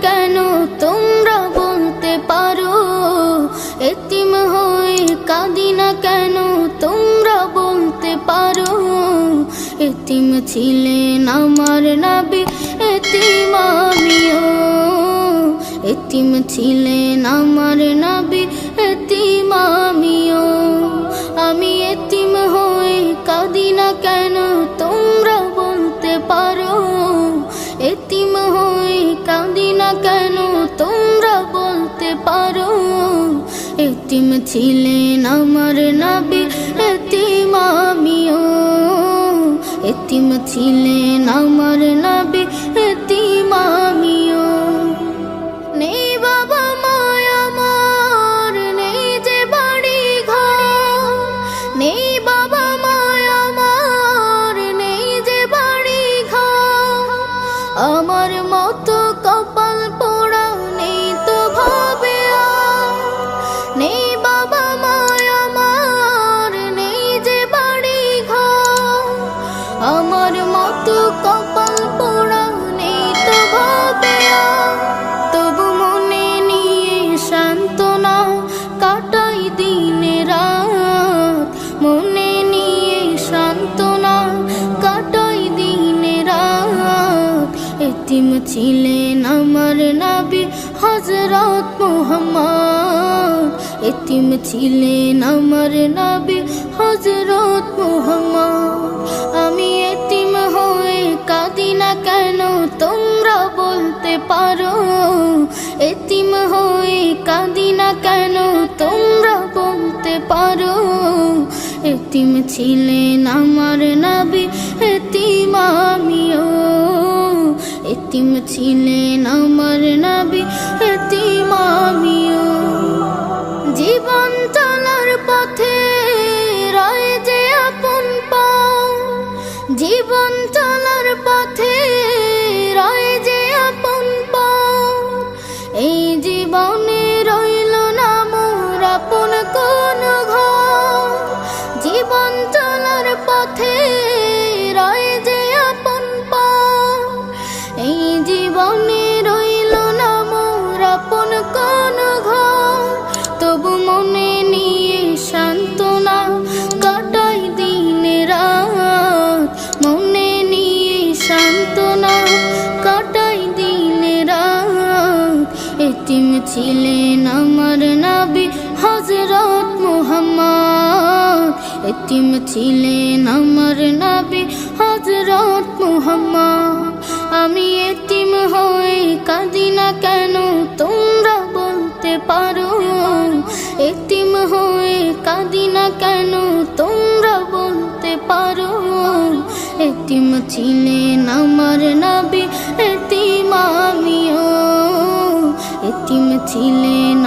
কেন তোমরা বলতে পারো, এতিম হয়ে কাঁদি না কেন তোমরা বলতে পারো। এতিম ছিলেন আমার নবী, এতিম আমিও। এতিম ছিলেন আমার নবী, এতিম আমিও। আমি এতিম হয়ে কাঁদি না কেন তোমরা বলতে পারো, এতিম হয়ে কাঁদি না কেন তোমরা বলতে পারো। এতিম ছিলেন আমার নবী, এতিম আমিও। এতিম ছিলেন আমার নবী, এতিম আমিও। নেই বাবা মায় আমার, নেই যে বাড়ি ঘর। নেই বাবা মায় আমার, নেই যে বাড়ি ঘর। আমার মতো কপাল পোড়া নেই তো ভাবে আর। নেই বাবা মায় আমার, নেই যে বাড়ি ঘর। আমার মতো কপাল পোড়া নেই তো ভাবে আর। তবু মনে নিয়ে সান্ত্বনা কাটাই দিনে রাত। মনে নিয়ে সান্ত্বনা কাটাই দিনে রাত। এতিম ছিলেন আমার নবী হযরত মুহাম্মদ। এতিম ছিলেন আমার নবী হযরত মুহাম্মদ। আমি এতিম হয়ে কাঁদি না কেন তোমরা বলতে পারো, এতিম হয়ে কাঁদি না কেন তোমরা বলতে পারো। এতিম ছিলেন আমার নবী, এতিম আমিও। এতিম ছিলেন আমার নবী, এতিম আমিও। জীবন চলার পথে রয় যে আপন পাও। জীবন চলার পথে রয় যে আপন পাও। এই জীবনে রইল না মোর আপন কোন ঘর। জীবন চলার পথে রয় যে আপন পাও। এই জীবনে রইল না মোর আপন কোন ঘর। তবু মনে নিয়ে সান্ত্বনা কাটাই দিনে রাত। মনে নিয়ে সান্ত্বনা কাটাই দিনে রাত। এতিম ছিলেন আমার নবী হযরত মুহাম্মদ। এতিম ছিলেন আমার নবী হযরত মুহাম্মদ। আমি এতিম হয়ে কাঁদি না কেন তোমরা বলতে পারো, এতিম হয়ে কাঁদি না কেন তোমরা বলতে পারো। এতিম ছিলেন আমার নবী, এতিম আমিও। এতিম ছিলেন